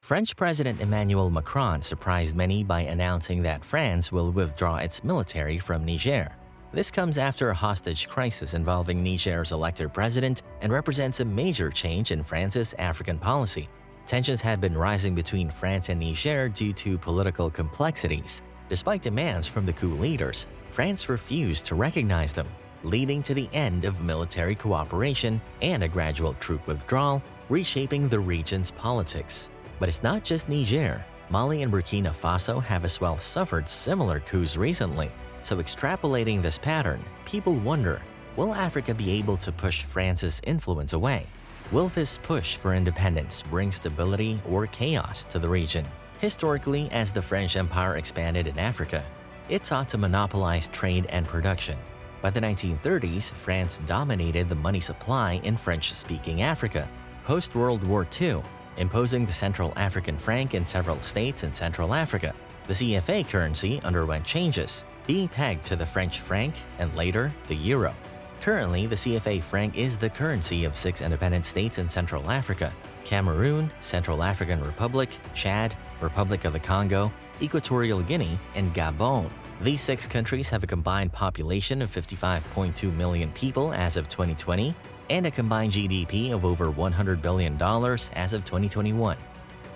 French President Emmanuel Macron surprised many by announcing that France will withdraw its military from Niger. This comes after a hostage crisis involving Niger's elected president and represents a major change in France's African policy. Tensions had been rising between France and Niger due to political complexities. Despite demands from the coup leaders, France refused to recognize them, leading to the end of military cooperation and a gradual troop withdrawal, reshaping the region's politics. But it's not just Niger. Mali and Burkina Faso have as well suffered similar coups recently. So extrapolating this pattern, people wonder, will Africa be able to push France's influence away? Will this push for independence bring stability or chaos to the region? Historically, as the French Empire expanded in Africa, it sought to monopolize trade and production. By the 1930s, France dominated the money supply in French-speaking Africa. Post-World War II, imposing the Central African franc in several states in Central Africa. The CFA currency underwent changes, being pegged to the French franc and later the euro. Currently, the CFA franc is the currency of 6 independent states in Central Africa: Cameroon, Central African Republic, Chad, Republic of the Congo, Equatorial Guinea, and Gabon. These 6 countries have a combined population of 55.2 million people as of 2020 and a combined GDP of over $100 billion as of 2021.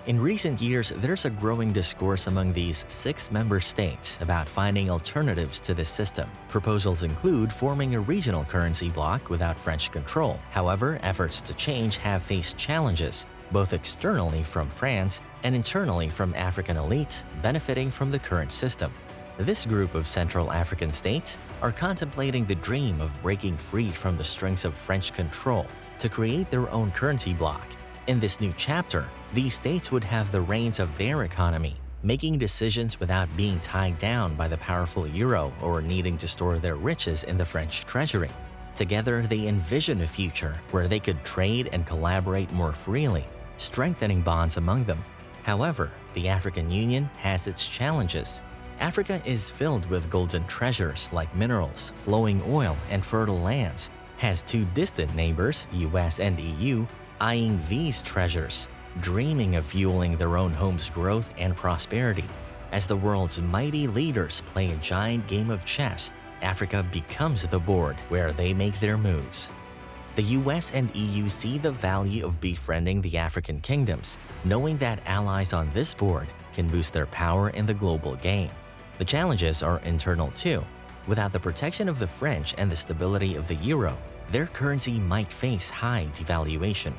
In recent years, there's a growing discourse among these 6 member states about finding alternatives to this system. Proposals include forming a regional currency bloc without French control. However, efforts to change have faced challenges, both externally from France and internally from African elites benefiting from the current system. This group of Central African states are contemplating the dream of breaking free from the strings of French control to create their own currency bloc. In this new chapter, these states would have the reins of their economy, making decisions without being tied down by the powerful euro or needing to store their riches in the French treasury. Together, they envision a future where they could trade and collaborate more freely, strengthening bonds among them. However, the African Union has its challenges. Africa is filled with golden treasures like minerals, flowing oil, and fertile lands, has 2 distant neighbors, US and EU, eyeing these treasures, dreaming of fueling their own home's growth and prosperity. As the world's mighty leaders play a giant game of chess, Africa becomes the board where they make their moves. The US and EU see the value of befriending the African kingdoms, knowing that allies on this board can boost their power in the global game. The challenges are internal too. Without the protection of the French and the stability of the euro, their currency might face high devaluation.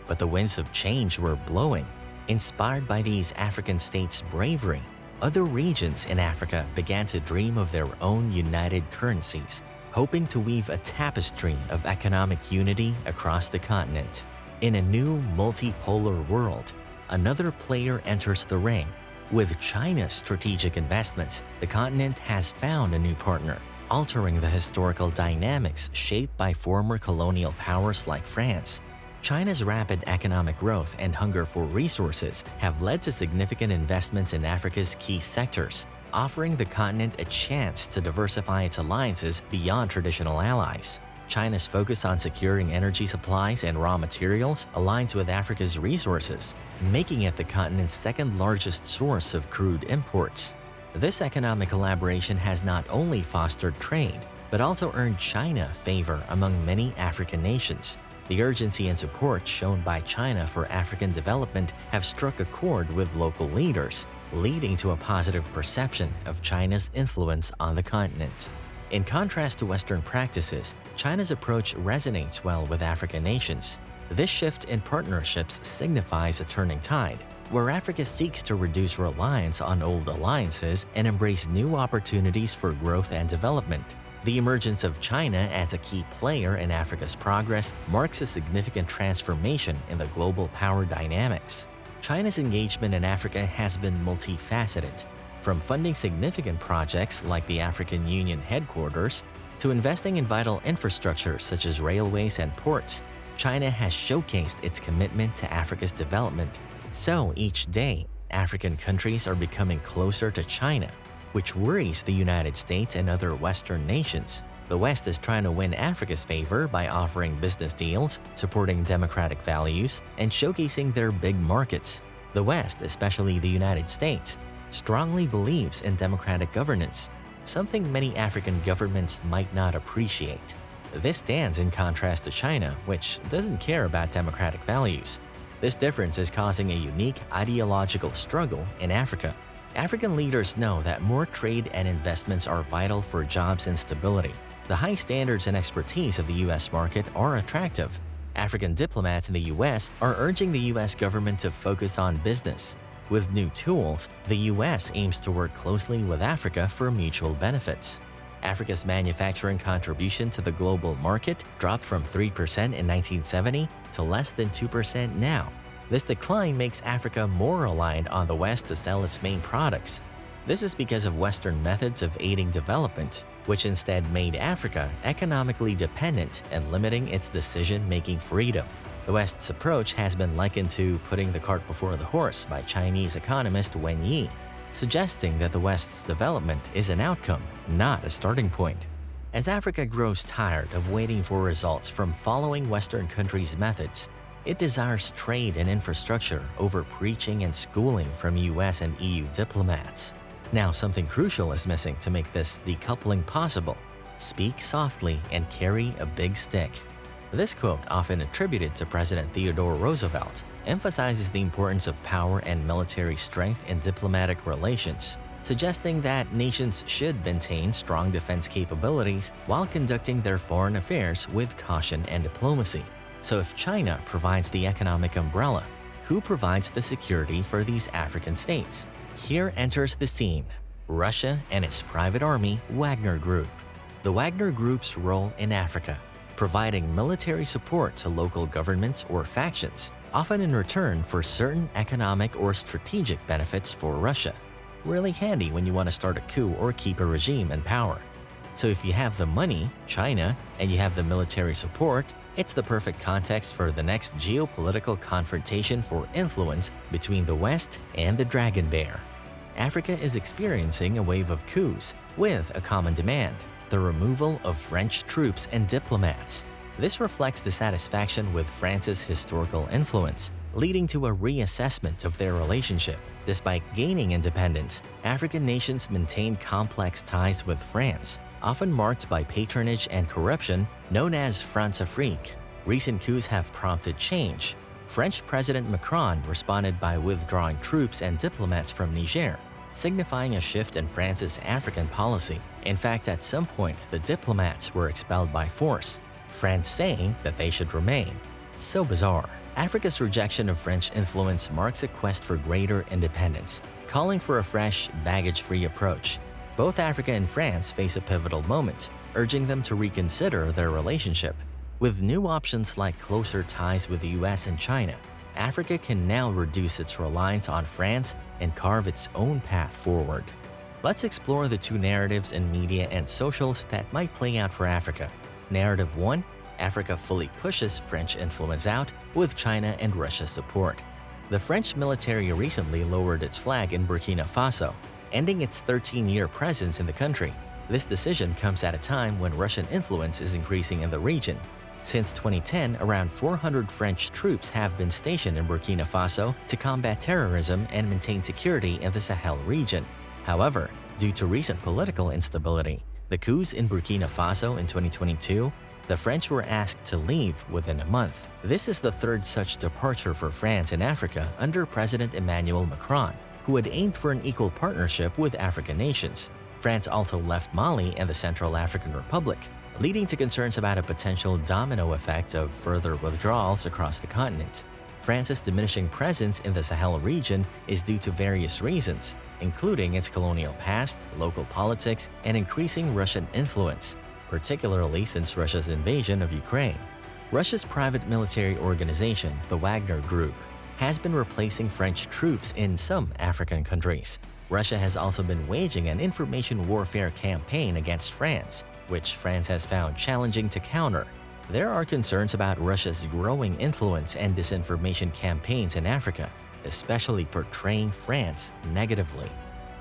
But the winds of change were blowing. Inspired by these African states' bravery, other regions in Africa began to dream of their own united currencies, hoping to weave a tapestry of economic unity across the continent. In a new multipolar world, another player enters the ring. With China's strategic investments, the continent has found a new partner, altering the historical dynamics shaped by former colonial powers like France. China's rapid economic growth and hunger for resources have led to significant investments in Africa's key sectors, offering the continent a chance to diversify its alliances beyond traditional allies. China's focus on securing energy supplies and raw materials aligns with Africa's resources, making it the continent's second-largest source of crude imports. This economic collaboration has not only fostered trade, but also earned China favor among many African nations. The urgency and support shown by China for African development have struck a chord with local leaders, leading to a positive perception of China's influence on the continent. In contrast to Western practices, China's approach resonates well with African nations. This shift in partnerships signifies a turning tide, where Africa seeks to reduce reliance on old alliances and embrace new opportunities for growth and development. The emergence of China as a key player in Africa's progress marks a significant transformation in the global power dynamics. China's engagement in Africa has been multifaceted, from funding significant projects like the African Union headquarters to investing in vital infrastructure such as railways and ports. China has showcased its commitment to Africa's development. So each day, African countries are becoming closer to China, which worries the United States and other Western nations. The West is trying to win Africa's favor by offering business deals, supporting democratic values, and showcasing their big markets. The The West, especially the United States, strongly believes in democratic governance, something many African governments might not appreciate. This stands in contrast to China, which doesn't care about democratic values. This difference is causing a unique ideological struggle in Africa. African leaders know that more trade and investments are vital for jobs and stability. The high standards and expertise of the U.S. market are attractive. African diplomats in the U.S. are urging the U.S. government to focus on business. With new tools, the U.S. aims to work closely with Africa for mutual benefits. Africa's manufacturing contribution to the global market dropped from 3% in 1970 to less than 2% now. This decline makes Africa more reliant on the West to sell its main products. This is because of Western methods of aiding development, which instead made Africa economically dependent and limiting its decision-making freedom. The West's approach has been likened to putting the cart before the horse by Chinese economist Wen Yi, suggesting that the West's development is an outcome, not a starting point. As Africa grows tired of waiting for results from following Western countries' methods, it desires trade and infrastructure over preaching and schooling from US and EU diplomats. Now, something crucial is missing to make this decoupling possible. Speak softly and carry a big stick. This quote, often attributed to President Theodore Roosevelt, emphasizes the importance of power and military strength in diplomatic relations, suggesting that nations should maintain strong defense capabilities while conducting their foreign affairs with caution and diplomacy. So if China provides the economic umbrella, who provides the security for these African states? Here enters the scene Russia and its private army, Wagner Group. The Wagner Group's role in Africa, providing military support to local governments or factions, often in return for certain economic or strategic benefits for Russia. Really handy when you want to start a coup or keep a regime in power. So if you have the money, China, and you have the military support, it's the perfect context for the next geopolitical confrontation for influence between the West and the Dragon Bear. Africa is experiencing a wave of coups with a common demand: the removal of French troops and diplomats. This reflects dissatisfaction with France's historical influence, leading to a reassessment of their relationship. Despite gaining independence, African nations maintain complex ties with France, often marked by patronage and corruption, known as France-Afrique. Recent coups have prompted change. French President Macron responded by withdrawing troops and diplomats from Niger, signifying a shift in France's African policy. In fact, at some point, the diplomats were expelled by force, France saying that they should remain. So bizarre. Africa's rejection of French influence marks a quest for greater independence, calling for a fresh, baggage-free approach. Both Africa and France face a pivotal moment, urging them to reconsider their relationship. With new options like closer ties with the US and China, Africa can now reduce its reliance on France and carve its own path forward. Let's explore the two narratives in media and socials that might play out for Africa. Narrative 1: Africa fully pushes French influence out with China and Russia's support. The French military recently lowered its flag in Burkina Faso, ending its 13-year presence in the country. This decision comes at a time when Russian influence is increasing in the region. Since 2010, around 400 French troops have been stationed in Burkina Faso to combat terrorism and maintain security in the Sahel region. However, due to recent political instability, the coups in Burkina Faso in 2022, the French were asked to leave within a month. This is the third such departure for France in Africa under President Emmanuel Macron, who had aimed for an equal partnership with African nations. France also left Mali and the Central African Republic, leading to concerns about a potential domino effect of further withdrawals across the continent. France's diminishing presence in the Sahel region is due to various reasons, including its colonial past, local politics, and increasing Russian influence, particularly since Russia's invasion of Ukraine. Russia's private military organization, the Wagner Group, has been replacing French troops in some African countries. Russia has also been waging an information warfare campaign against France, which France has found challenging to counter. There are concerns about Russia's growing influence and disinformation campaigns in Africa, especially portraying France negatively.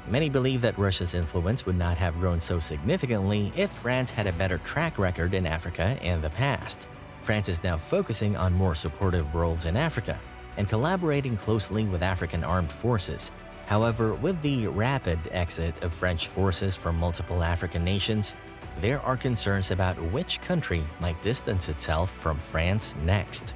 Many believe that Russia's influence would not have grown so significantly if France had a better track record in Africa in the past. France is now focusing on more supportive roles in Africa. and collaborating closely with African armed forces. However, with the rapid exit of French forces from multiple African nations, there are concerns about which country might distance itself from France next.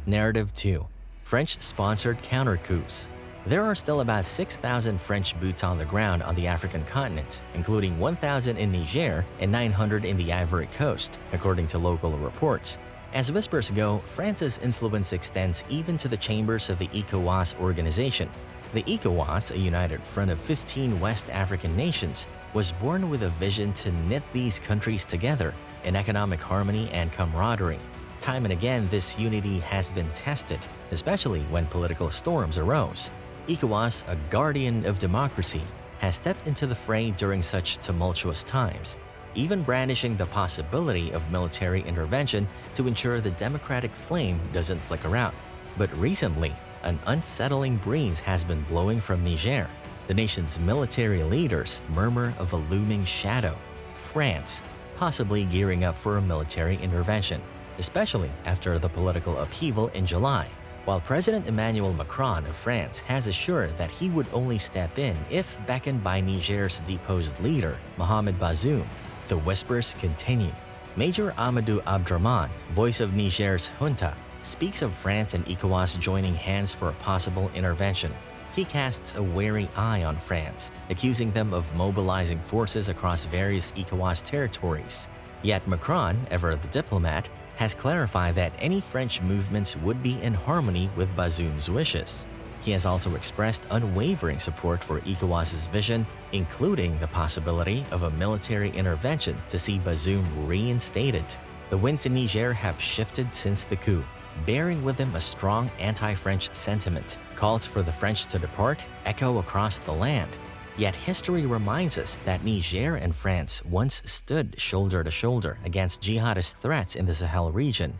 Narrative 2. French-sponsored counter-coups. There are still about 6,000 French boots on the ground on the African continent, including 1,000 in Niger and 900 in the Ivory Coast, according to local reports. As whispers go, France's influence extends even to the chambers of the ECOWAS organization. The ECOWAS, a united front of 15 West African nations, was born with a vision to knit these countries together in economic harmony and camaraderie. Time and again, this unity has been tested, especially when political storms arose. ECOWAS, a guardian of democracy, has stepped into the fray during such tumultuous times, even brandishing the possibility of military intervention to ensure the democratic flame doesn't flicker out. But recently, an unsettling breeze has been blowing from Niger. The nation's military leaders murmur of a looming shadow: France, possibly gearing up for a military intervention, especially after the political upheaval in July. While President Emmanuel Macron of France has assured that he would only step in if beckoned by Niger's deposed leader, Mohamed Bazoum, the whispers continue. Major Amadou Abdrahman, voice of Niger's junta, speaks of France and ECOWAS joining hands for a possible intervention. He casts a wary eye on France, accusing them of mobilizing forces across various ECOWAS territories. Yet Macron, ever the diplomat, has clarified that any French movements would be in harmony with Bazoum's wishes. He has also expressed unwavering support for ECOWAS's vision, including the possibility of a military intervention to see Bazoum reinstated. The winds in Niger have shifted since the coup, bearing with them a strong anti-French sentiment. Calls for the French to depart echo across the land. Yet history reminds us that Niger and France once stood shoulder to shoulder against jihadist threats in the Sahel region.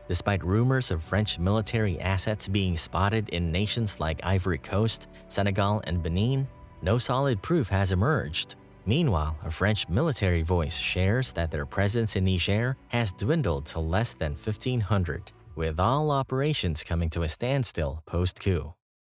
Despite rumors of French military assets being spotted in nations like Ivory Coast, Senegal, and Benin, no solid proof has emerged. Meanwhile, a French military voice shares that their presence in Niger has dwindled to less than 1,500, with all operations coming to a standstill post-coup.